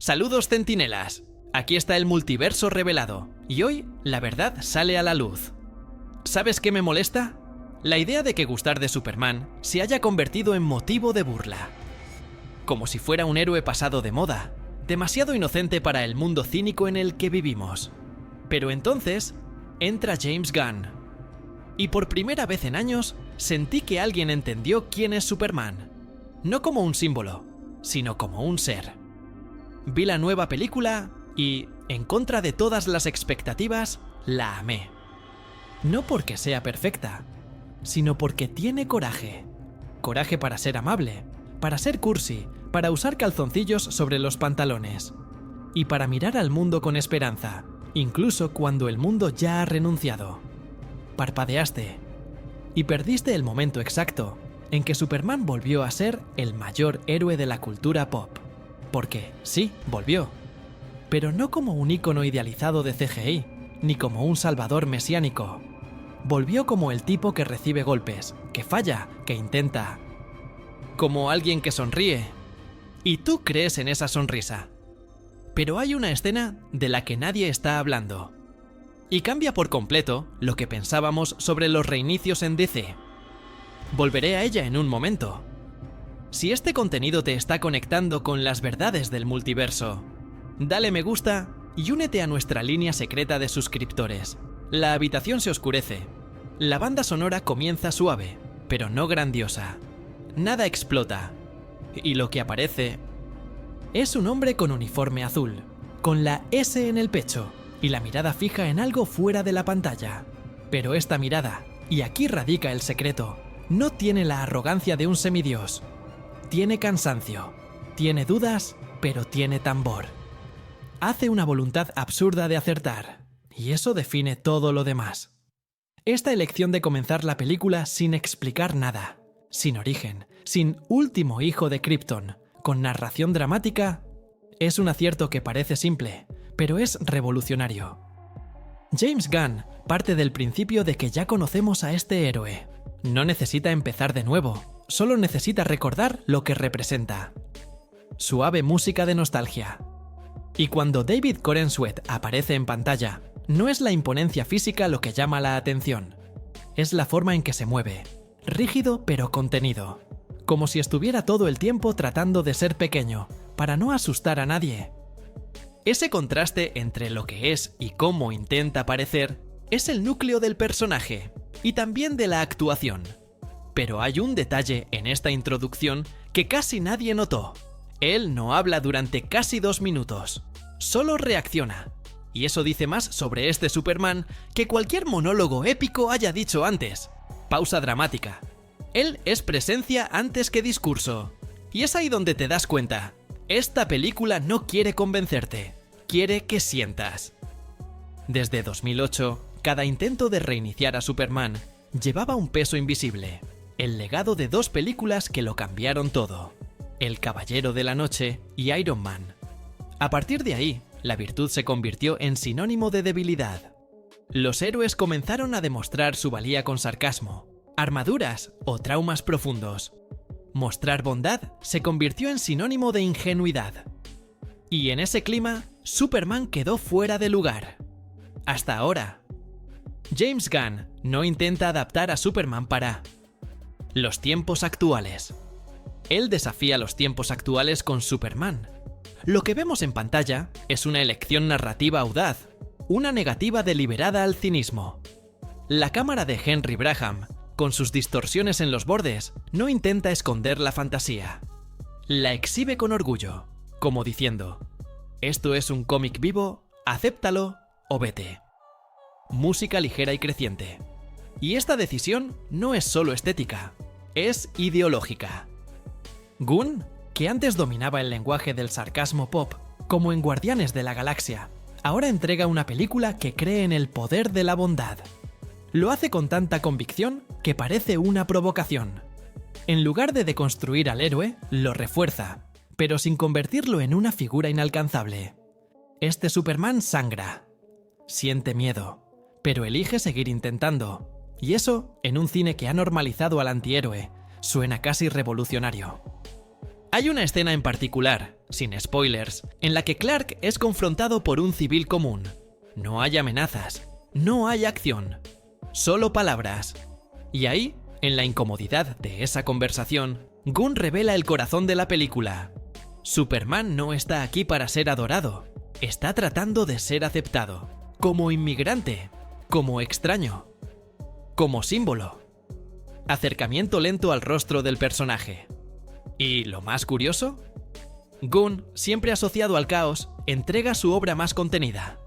Saludos centinelas, aquí está el multiverso revelado, y hoy la verdad sale a la luz. ¿Sabes qué me molesta? La idea de que gustar de Superman se haya convertido en motivo de burla. Como si fuera un héroe pasado de moda, demasiado inocente para el mundo cínico en el que vivimos. Pero entonces, entra James Gunn. Y por primera vez en años, sentí que alguien entendió quién es Superman. No como un símbolo, sino como un ser. Vi la nueva película y, en contra de todas las expectativas, la amé. No porque sea perfecta, sino porque tiene coraje. Coraje para ser amable, para ser cursi, para usar calzoncillos sobre los pantalones. Y para mirar al mundo con esperanza, incluso cuando el mundo ya ha renunciado. Parpadeaste y perdiste el momento exacto en que Superman volvió a ser el mayor héroe de la cultura pop. Porque, sí, volvió. Pero no como un ícono idealizado de CGI, ni como un salvador mesiánico. Volvió como el tipo que recibe golpes, que falla, que intenta. Como alguien que sonríe. Y tú crees en esa sonrisa. Pero hay una escena de la que nadie está hablando. Y cambia por completo lo que pensábamos sobre los reinicios en DC. Volveré a ella en un momento. Si este contenido te está conectando con las verdades del multiverso, dale me gusta y únete a nuestra línea secreta de suscriptores. La habitación se oscurece. La banda sonora comienza suave, pero no grandiosa. Nada explota. Y lo que aparece es un hombre con uniforme azul, con la S en el pecho y la mirada fija en algo fuera de la pantalla. Pero esta mirada, y aquí radica el secreto, no tiene la arrogancia de un semidios. Tiene cansancio, tiene dudas, pero tiene tambor. Hace una voluntad absurda de acertar, y eso define todo lo demás. Esta elección de comenzar la película sin explicar nada, sin origen, sin último hijo de Krypton, con narración dramática, es un acierto que parece simple, pero es revolucionario. James Gunn parte del principio de que ya conocemos a este héroe. No necesita empezar de nuevo, solo necesita recordar lo que representa. Suave música de nostalgia. Y cuando David Corenswet aparece en pantalla, no es la imponencia física lo que llama la atención. Es la forma en que se mueve, rígido pero contenido. Como si estuviera todo el tiempo tratando de ser pequeño, para no asustar a nadie. Ese contraste entre lo que es y cómo intenta parecer es el núcleo del personaje y también de la actuación. Pero hay un detalle en esta introducción que casi nadie notó. Él no habla durante casi 2 minutos, solo reacciona. Y eso dice más sobre este Superman que cualquier monólogo épico haya dicho antes. Pausa dramática. Él es presencia antes que discurso. Y es ahí donde te das cuenta. Esta película no quiere convencerte, quiere que sientas. Desde 2008, cada intento de reiniciar a Superman llevaba un peso invisible. El legado de 2 películas que lo cambiaron todo. El Caballero de la Noche y Iron Man. A partir de ahí, la virtud se convirtió en sinónimo de debilidad. Los héroes comenzaron a demostrar su valía con sarcasmo, armaduras o traumas profundos. Mostrar bondad se convirtió en sinónimo de ingenuidad. Y en ese clima, Superman quedó fuera de lugar. Hasta ahora. James Gunn no intenta adaptar a Superman para los tiempos actuales. Él desafía los tiempos actuales con Superman. Lo que vemos en pantalla es una elección narrativa audaz, una negativa deliberada al cinismo. La cámara de Henry Braham, con sus distorsiones en los bordes, no intenta esconder la fantasía. La exhibe con orgullo, como diciendo: esto es un cómic vivo, acéptalo o vete. Música ligera y creciente. Y esta decisión no es solo estética, es ideológica. Gunn, que antes dominaba el lenguaje del sarcasmo pop, como en Guardianes de la Galaxia, ahora entrega una película que cree en el poder de la bondad. Lo hace con tanta convicción que parece una provocación. En lugar de deconstruir al héroe, lo refuerza, pero sin convertirlo en una figura inalcanzable. Este Superman sangra, siente miedo, pero elige seguir intentando. Y eso, en un cine que ha normalizado al antihéroe, suena casi revolucionario. Hay una escena en particular, sin spoilers, en la que Clark es confrontado por un civil común. No hay amenazas, no hay acción, solo palabras. Y ahí, en la incomodidad de esa conversación, Gunn revela el corazón de la película. Superman no está aquí para ser adorado, está tratando de ser aceptado, como inmigrante, como extraño, como símbolo. Acercamiento lento al rostro del personaje. ¿Y lo más curioso? Gunn, siempre asociado al caos, entrega su obra más contenida.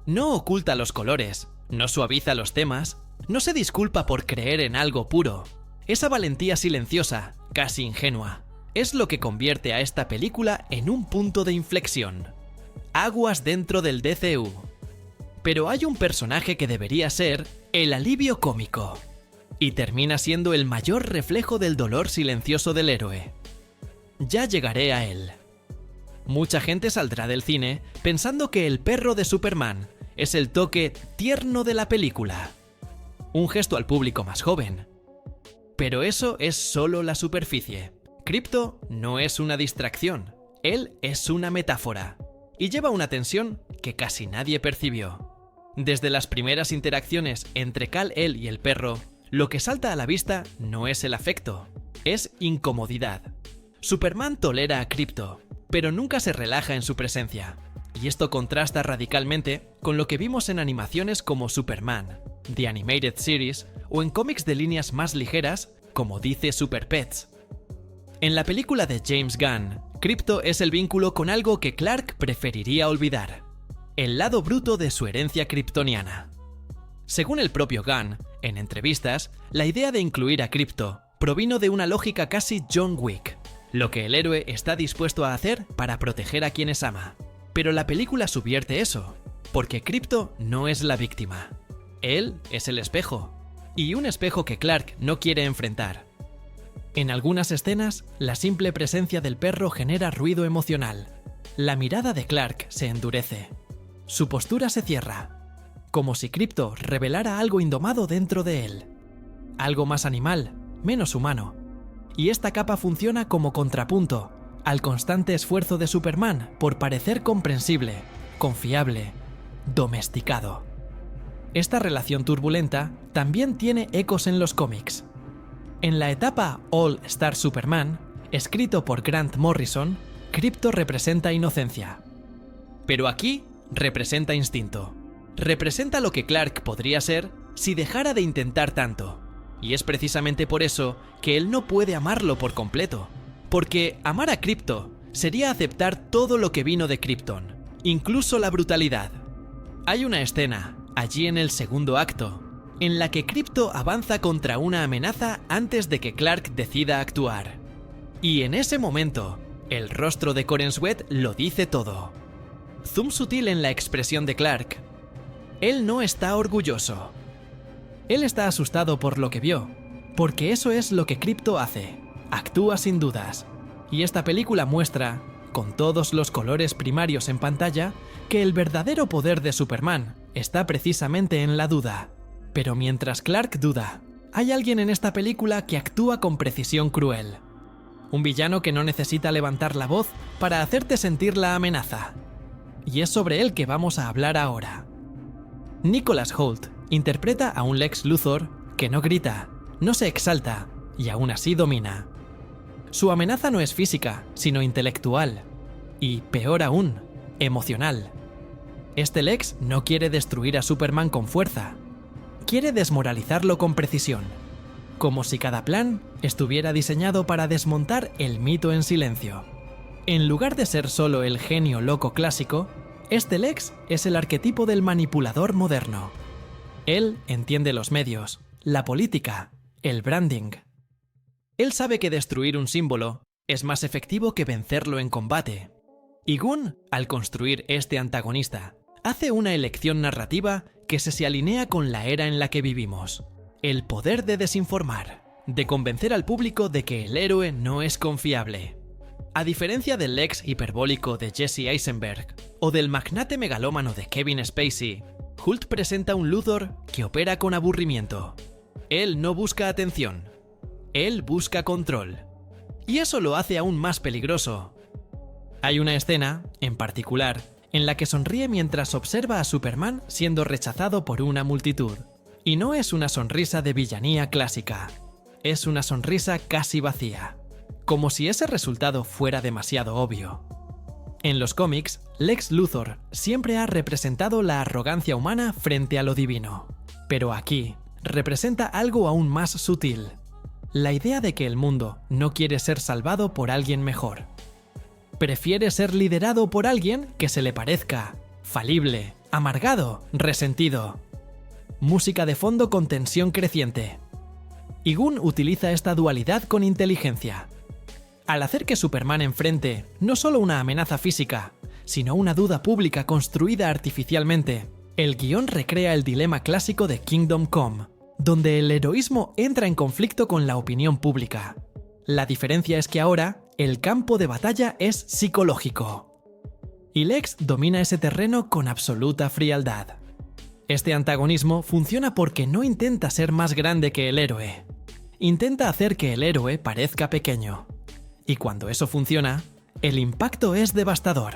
No oculta los colores, no suaviza los temas, no se disculpa por creer en algo puro. Esa valentía silenciosa, casi ingenua, es lo que convierte a esta película en un punto de inflexión. Aguas dentro del DCU. Pero hay un personaje que debería ser el alivio cómico, y termina siendo el mayor reflejo del dolor silencioso del héroe. Ya llegaré a él. Mucha gente saldrá del cine pensando que el perro de Superman es el toque tierno de la película. Un gesto al público más joven. Pero eso es solo la superficie. Krypto no es una distracción, él es una metáfora. Y lleva una tensión que casi nadie percibió. Desde las primeras interacciones entre Kal-El y el perro, lo que salta a la vista no es el afecto, es incomodidad. Superman tolera a Krypto, pero nunca se relaja en su presencia. Y esto contrasta radicalmente con lo que vimos en animaciones como Superman, The Animated Series, o en cómics de líneas más ligeras, como dice Super Pets. En la película de James Gunn, Krypto es el vínculo con algo que Clark preferiría olvidar: el lado bruto de su herencia kryptoniana. Según el propio Gunn, en entrevistas, la idea de incluir a Krypto provino de una lógica casi John Wick, lo que el héroe está dispuesto a hacer para proteger a quienes ama. Pero la película subvierte eso, porque Krypto no es la víctima. Él es el espejo, y un espejo que Clark no quiere enfrentar. En algunas escenas, la simple presencia del perro genera ruido emocional. La mirada de Clark se endurece. Su postura se cierra, como si Krypto revelara algo indomado dentro de él. Algo más animal, menos humano. Y esta capa funciona como contrapunto al constante esfuerzo de Superman por parecer comprensible, confiable, domesticado. Esta relación turbulenta también tiene ecos en los cómics. En la etapa All Star Superman, escrito por Grant Morrison, Krypto representa inocencia. Pero aquí representa instinto. Representa lo que Clark podría ser si dejara de intentar tanto. Y es precisamente por eso que él no puede amarlo por completo. Porque amar a Krypto sería aceptar todo lo que vino de Krypton, incluso la brutalidad. Hay una escena, allí en el segundo acto, en la que Krypto avanza contra una amenaza antes de que Clark decida actuar. Y en ese momento, el rostro de Corey Sweat lo dice todo. Zoom sutil en la expresión de Clark. Él no está orgulloso. Él está asustado por lo que vio, porque eso es lo que Krypto hace. Actúa sin dudas. Y esta película muestra, con todos los colores primarios en pantalla, que el verdadero poder de Superman está precisamente en la duda. Pero mientras Clark duda, hay alguien en esta película que actúa con precisión cruel. Un villano que no necesita levantar la voz para hacerte sentir la amenaza. Y es sobre él que vamos a hablar ahora. Nicholas Hoult interpreta a un Lex Luthor que no grita, no se exalta y aún así domina. Su amenaza no es física, sino intelectual. Y, peor aún, emocional. Este Lex no quiere destruir a Superman con fuerza. Quiere desmoralizarlo con precisión. Como si cada plan estuviera diseñado para desmontar el mito en silencio. En lugar de ser solo el genio loco clásico, este Lex es el arquetipo del manipulador moderno. Él entiende los medios, la política, el branding. Él sabe que destruir un símbolo es más efectivo que vencerlo en combate. Y Gunn, al construir este antagonista, hace una elección narrativa que se alinea con la era en la que vivimos. El poder de desinformar, de convencer al público de que el héroe no es confiable. A diferencia del Lex hiperbólico de Jesse Eisenberg o del magnate megalómano de Kevin Spacey, Hoult presenta un Luthor que opera con aburrimiento. Él no busca atención. Él busca control. Y eso lo hace aún más peligroso. Hay una escena, en particular, en la que sonríe mientras observa a Superman siendo rechazado por una multitud. Y no es una sonrisa de villanía clásica, es una sonrisa casi vacía, como si ese resultado fuera demasiado obvio. En los cómics, Lex Luthor siempre ha representado la arrogancia humana frente a lo divino, pero aquí representa algo aún más sutil, la idea de que el mundo no quiere ser salvado por alguien mejor. Prefiere ser liderado por alguien que se le parezca, falible, amargado, resentido. Música de fondo con tensión creciente. Y Gunn utiliza esta dualidad con inteligencia. Al hacer que Superman enfrente no solo una amenaza física, sino una duda pública construida artificialmente, el guión recrea el dilema clásico de Kingdom Come, donde el heroísmo entra en conflicto con la opinión pública. La diferencia es que ahora, el campo de batalla es psicológico. Y Lex domina ese terreno con absoluta frialdad. Este antagonismo funciona porque no intenta ser más grande que el héroe. Intenta hacer que el héroe parezca pequeño. Y cuando eso funciona, el impacto es devastador.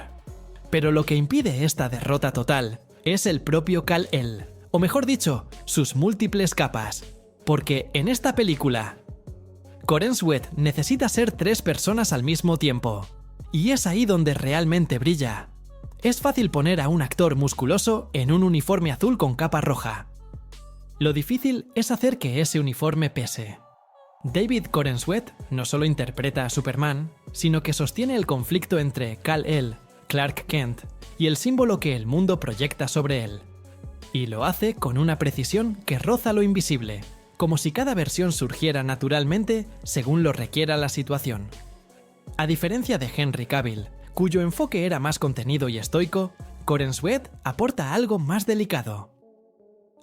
Pero lo que impide esta derrota total es el propio Kal-El, o mejor dicho, sus múltiples capas. Porque en esta película, Corenswet necesita ser 3 personas al mismo tiempo. Y es ahí donde realmente brilla. Es fácil poner a un actor musculoso en un uniforme azul con capa roja. Lo difícil es hacer que ese uniforme pese. David Corenswet no solo interpreta a Superman, sino que sostiene el conflicto entre Kal-El, Clark Kent, y el símbolo que el mundo proyecta sobre él. Y lo hace con una precisión que roza lo invisible, como si cada versión surgiera naturalmente según lo requiera la situación. A diferencia de Henry Cavill, cuyo enfoque era más contenido y estoico, Corenswet aporta algo más delicado.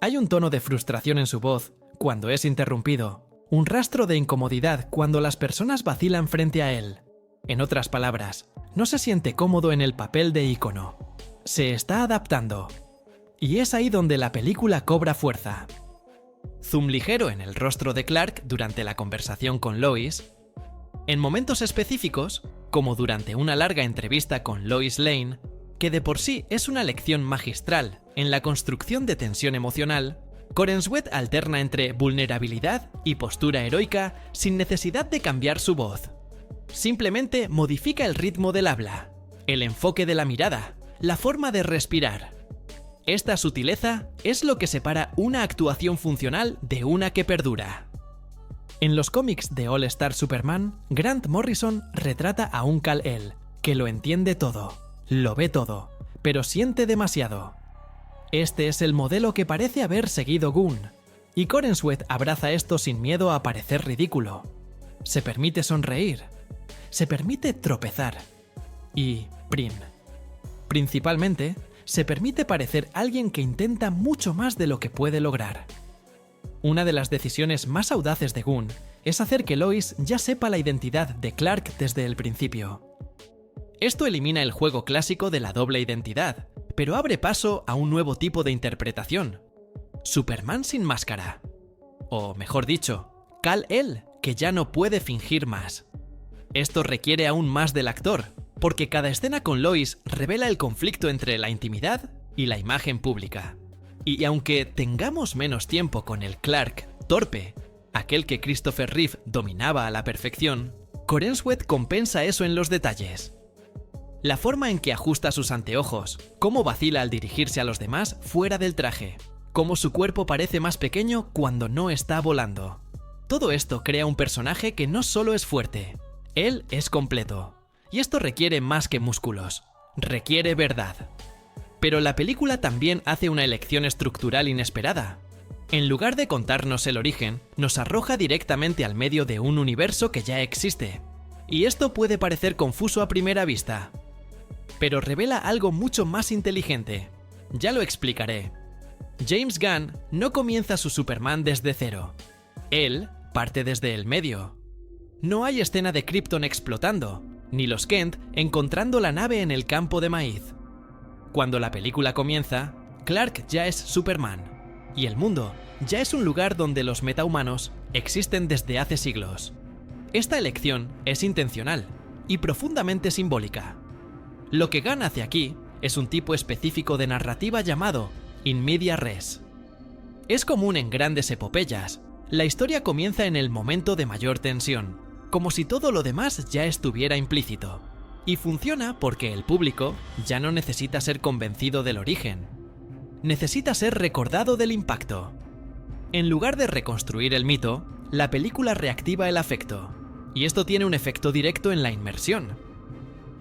Hay un tono de frustración en su voz cuando es interrumpido, un rastro de incomodidad cuando las personas vacilan frente a él. En otras palabras, no se siente cómodo en el papel de ícono. Se está adaptando. Y es ahí donde la película cobra fuerza. Zoom ligero en el rostro de Clark durante la conversación con Lois. En momentos específicos, como durante una larga entrevista con Lois Lane, que de por sí es una lección magistral en la construcción de tensión emocional, Corenswet alterna entre vulnerabilidad y postura heroica sin necesidad de cambiar su voz. Simplemente modifica el ritmo del habla, el enfoque de la mirada, la forma de respirar. Esta sutileza es lo que separa una actuación funcional de una que perdura. En los cómics de All Star Superman, Grant Morrison retrata a un Kal-El que lo entiende todo, lo ve todo, pero siente demasiado. Este es el modelo que parece haber seguido Gunn, y Corenswet abraza esto sin miedo a parecer ridículo. Se permite sonreír, se permite tropezar y principalmente, se permite parecer alguien que intenta mucho más de lo que puede lograr. Una de las decisiones más audaces de Gunn es hacer que Lois ya sepa la identidad de Clark desde el principio. Esto elimina el juego clásico de la doble identidad, pero abre paso a un nuevo tipo de interpretación. Superman sin máscara. O mejor dicho, Kal-El, que ya no puede fingir más. Esto requiere aún más del actor, porque cada escena con Lois revela el conflicto entre la intimidad y la imagen pública. Y aunque tengamos menos tiempo con el Clark torpe, aquel que Christopher Reeve dominaba a la perfección, Corenswet compensa eso en los detalles. La forma en que ajusta sus anteojos, cómo vacila al dirigirse a los demás fuera del traje, cómo su cuerpo parece más pequeño cuando no está volando. Todo esto crea un personaje que no solo es fuerte, él es completo. Y esto requiere más que músculos, requiere verdad. Pero la película también hace una elección estructural inesperada. En lugar de contarnos el origen, nos arroja directamente al medio de un universo que ya existe. Y esto puede parecer confuso a primera vista, pero revela algo mucho más inteligente. Ya lo explicaré. James Gunn no comienza su Superman desde cero. Él parte desde el medio. No hay escena de Krypton explotando, ni los Kent encontrando la nave en el campo de maíz. Cuando la película comienza, Clark ya es Superman, y el mundo ya es un lugar donde los metahumanos existen desde hace siglos. Esta elección es intencional y profundamente simbólica. Lo que Gunn hace aquí es un tipo específico de narrativa llamado in media res. Es común en grandes epopeyas. La historia comienza en el momento de mayor tensión, como si todo lo demás ya estuviera implícito. Y funciona porque el público ya no necesita ser convencido del origen. Necesita ser recordado del impacto. En lugar de reconstruir el mito, la película reactiva el afecto. Y esto tiene un efecto directo en la inmersión.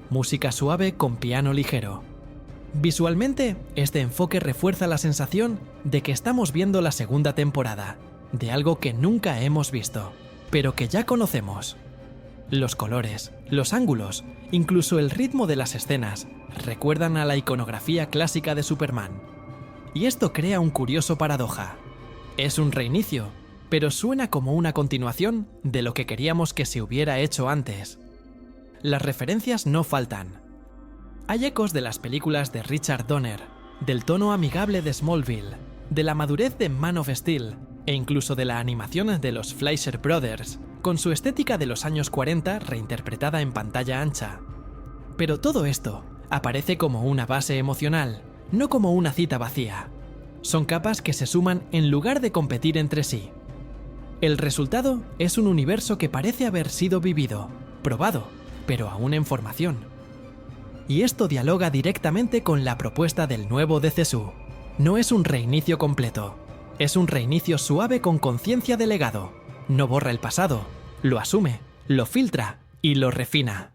Música suave con piano ligero. Visualmente, este enfoque refuerza la sensación de que estamos viendo la segunda temporada, de algo que nunca hemos visto, pero que ya conocemos. Los colores, los ángulos, incluso el ritmo de las escenas, recuerdan a la iconografía clásica de Superman. Y esto crea un curioso paradoja. Es un reinicio, pero suena como una continuación de lo que queríamos que se hubiera hecho antes. Las referencias no faltan. Hay ecos de las películas de Richard Donner, del tono amigable de Smallville, de la madurez de Man of Steel e incluso de la animación de los Fleischer Brothers, con su estética de los años 40 reinterpretada en pantalla ancha. Pero todo esto aparece como una base emocional, no como una cita vacía. Son capas que se suman en lugar de competir entre sí. El resultado es un universo que parece haber sido vivido, probado, pero aún en formación. Y esto dialoga directamente con la propuesta del nuevo DCSU. No es un reinicio completo, es un reinicio suave con conciencia de legado. No borra el pasado, lo asume, lo filtra y lo refina.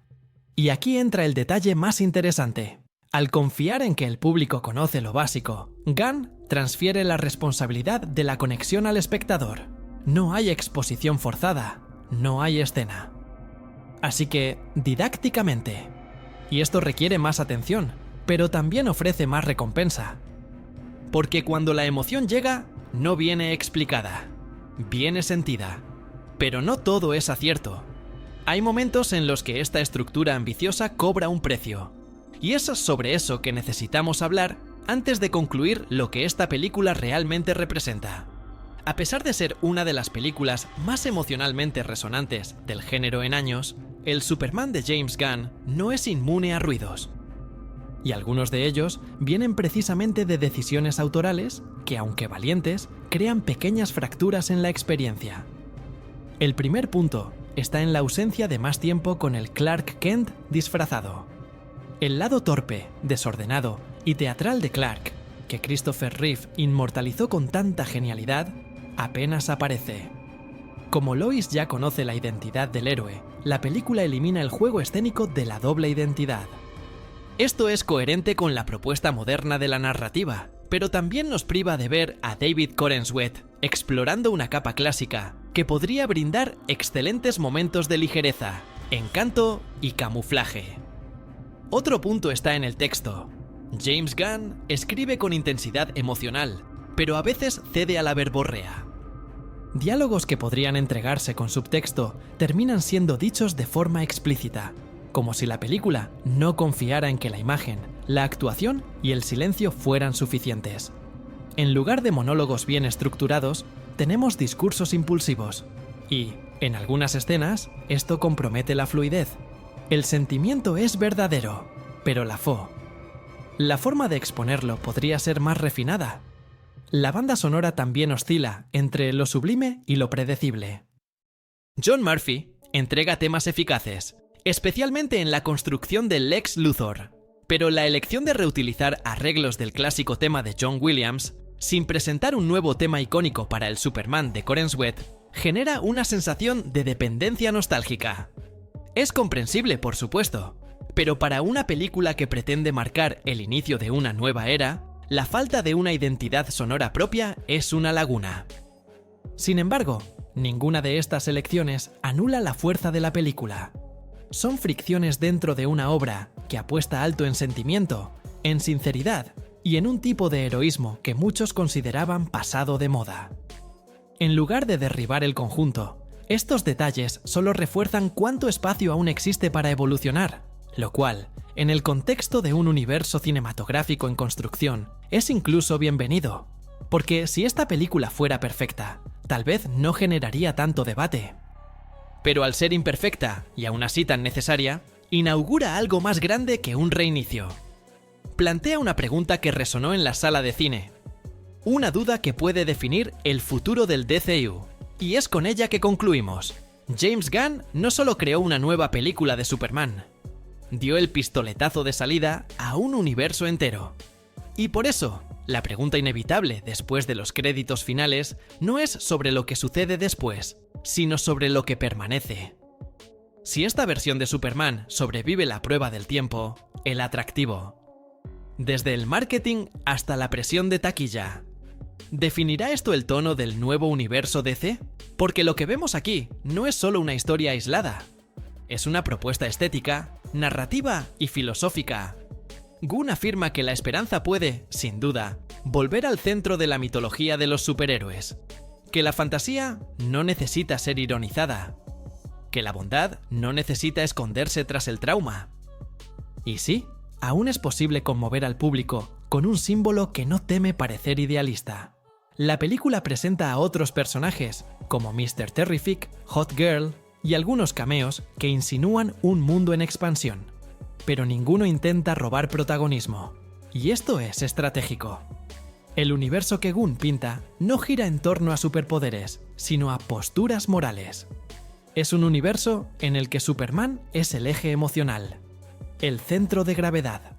Y aquí entra el detalle más interesante. Al confiar en que el público conoce lo básico, Gunn transfiere la responsabilidad de la conexión al espectador. No hay exposición forzada, no hay escena. Así que, didácticamente, y esto requiere más atención, pero también ofrece más recompensa. Porque cuando la emoción llega, no viene explicada, viene sentida. Pero no todo es acierto. Hay momentos en los que esta estructura ambiciosa cobra un precio. Y es sobre eso que necesitamos hablar antes de concluir lo que esta película realmente representa. A pesar de ser una de las películas más emocionalmente resonantes del género en años, el Superman de James Gunn no es inmune a ruidos. Y algunos de ellos vienen precisamente de decisiones autorales que, aunque valientes, crean pequeñas fracturas en la experiencia. El primer punto está en la ausencia de más tiempo con el Clark Kent disfrazado. El lado torpe, desordenado y teatral de Clark, que Christopher Reeve inmortalizó con tanta genialidad, apenas aparece. Como Lois ya conoce la identidad del héroe, la película elimina el juego escénico de la doble identidad. Esto es coherente con la propuesta moderna de la narrativa, pero también nos priva de ver a David Corenswet explorando una capa clásica que podría brindar excelentes momentos de ligereza, encanto y camuflaje. Otro punto está en el texto. James Gunn escribe con intensidad emocional, pero a veces cede a la verborrea. Diálogos que podrían entregarse con subtexto terminan siendo dichos de forma explícita, como si la película no confiara en que la imagen, la actuación y el silencio fueran suficientes. En lugar de monólogos bien estructurados, tenemos discursos impulsivos. Y, en algunas escenas, esto compromete la fluidez. El sentimiento es verdadero, pero la forma de exponerlo podría ser más refinada. La banda sonora también oscila entre lo sublime y lo predecible. John Murphy entrega temas eficaces, especialmente en la construcción del Lex Luthor, pero la elección de reutilizar arreglos del clásico tema de John Williams, sin presentar un nuevo tema icónico para el Superman de Corenswet, genera una sensación de dependencia nostálgica. Es comprensible, por supuesto, pero para una película que pretende marcar el inicio de una nueva era, la falta de una identidad sonora propia es una laguna. Sin embargo, ninguna de estas elecciones anula la fuerza de la película. Son fricciones dentro de una obra que apuesta alto en sentimiento, en sinceridad y en un tipo de heroísmo que muchos consideraban pasado de moda. En lugar de derribar el conjunto, estos detalles solo refuerzan cuánto espacio aún existe para evolucionar, lo cual, en el contexto de un universo cinematográfico en construcción, es incluso bienvenido. Porque si esta película fuera perfecta, tal vez no generaría tanto debate. Pero al ser imperfecta, y aún así tan necesaria, inaugura algo más grande que un reinicio. Plantea una pregunta que resonó en la sala de cine. Una duda que puede definir el futuro del DCU. Y es con ella que concluimos. James Gunn no solo creó una nueva película de Superman, dio el pistoletazo de salida a un universo entero. Y por eso, la pregunta inevitable después de los créditos finales no es sobre lo que sucede después, sino sobre lo que permanece. Si esta versión de Superman sobrevive la prueba del tiempo, el atractivo. Desde el marketing hasta la presión de taquilla. ¿Definirá esto el tono del nuevo universo DC? Porque lo que vemos aquí no es solo una historia aislada. Es una propuesta estética, narrativa y filosófica. Gunn afirma que la esperanza puede, sin duda, volver al centro de la mitología de los superhéroes. Que la fantasía no necesita ser ironizada. Que la bondad no necesita esconderse tras el trauma. Y sí, aún es posible conmover al público con un símbolo que no teme parecer idealista. La película presenta a otros personajes, como Mr. Terrific, Hot Girl y algunos cameos que insinúan un mundo en expansión. Pero ninguno intenta robar protagonismo. Y esto es estratégico. El universo que Gunn pinta no gira en torno a superpoderes, sino a posturas morales. Es un universo en el que Superman es el eje emocional, el centro de gravedad.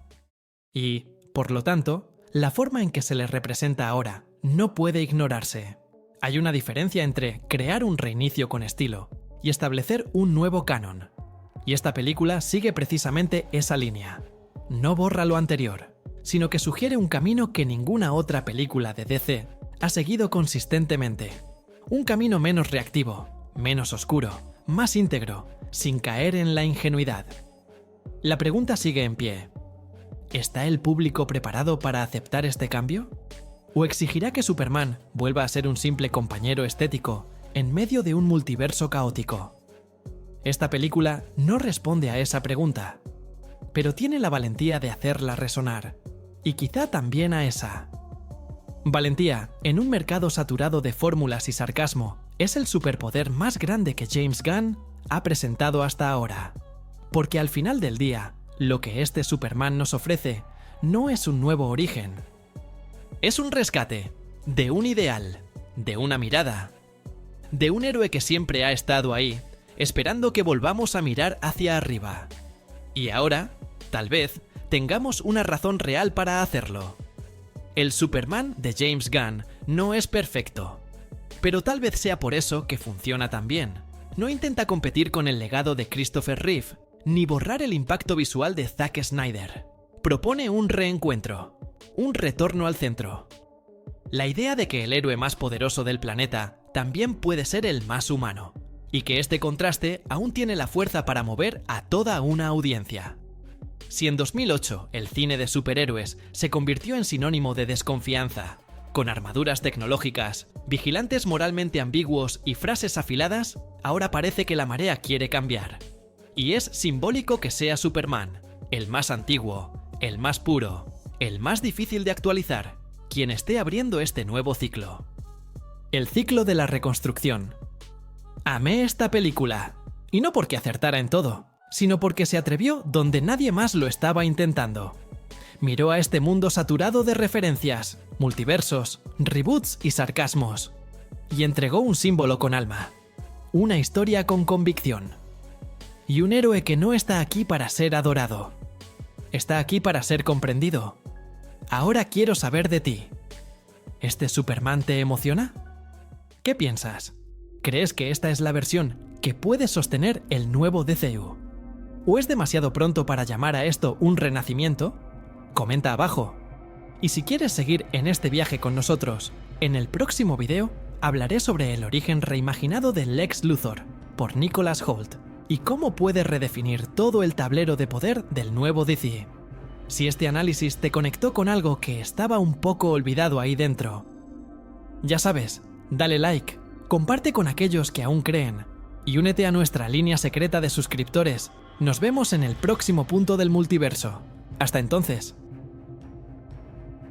Y, por lo tanto, la forma en que se le representa ahora no puede ignorarse. Hay una diferencia entre crear un reinicio con estilo y establecer un nuevo canon. Y esta película sigue precisamente esa línea. No borra lo anterior, sino que sugiere un camino que ninguna otra película de DC ha seguido consistentemente. Un camino menos reactivo, menos oscuro, más íntegro, sin caer en la ingenuidad. La pregunta sigue en pie. ¿Está el público preparado para aceptar este cambio? ¿O exigirá que Superman vuelva a ser un simple compañero estético en medio de un multiverso caótico? Esta película no responde a esa pregunta, pero tiene la valentía de hacerla resonar, y quizá también a esa. Valentía, en un mercado saturado de fórmulas y sarcasmo, es el superpoder más grande que James Gunn ha presentado hasta ahora. Porque al final del día, lo que este Superman nos ofrece no es un nuevo origen. Es un rescate, de un ideal, de una mirada, de un héroe que siempre ha estado ahí, esperando que volvamos a mirar hacia arriba. Y ahora, tal vez, tengamos una razón real para hacerlo. El Superman de James Gunn no es perfecto, pero tal vez sea por eso que funciona tan bien. No intenta competir con el legado de Christopher Reeve, ni borrar el impacto visual de Zack Snyder. Propone un reencuentro, un retorno al centro. La idea de que el héroe más poderoso del planeta también puede ser el más humano, y que este contraste aún tiene la fuerza para mover a toda una audiencia. Si en 2008 el cine de superhéroes se convirtió en sinónimo de desconfianza, con armaduras tecnológicas, vigilantes moralmente ambiguos y frases afiladas, ahora parece que la marea quiere cambiar. Y es simbólico que sea Superman, el más antiguo, el más puro, el más difícil de actualizar, quien esté abriendo este nuevo ciclo. El ciclo de la reconstrucción. Amé esta película, y no porque acertara en todo, sino porque se atrevió donde nadie más lo estaba intentando. Miró a este mundo saturado de referencias, multiversos, reboots y sarcasmos, y entregó un símbolo con alma, una historia con convicción. Y un héroe que no está aquí para ser adorado. Está aquí para ser comprendido. Ahora quiero saber de ti. ¿Este Superman te emociona? ¿Qué piensas? ¿Crees que esta es la versión que puede sostener el nuevo DCU? ¿O es demasiado pronto para llamar a esto un renacimiento? Comenta abajo. Y si quieres seguir en este viaje con nosotros, en el próximo video hablaré sobre el origen reimaginado de Lex Luthor, por Nicholas Hoult, y cómo puede redefinir todo el tablero de poder del nuevo DC. Si este análisis te conectó con algo que estaba un poco olvidado ahí dentro, ya sabes, dale like, comparte con aquellos que aún creen, y únete a nuestra línea secreta de suscriptores. Nos vemos en el próximo punto del multiverso. Hasta entonces.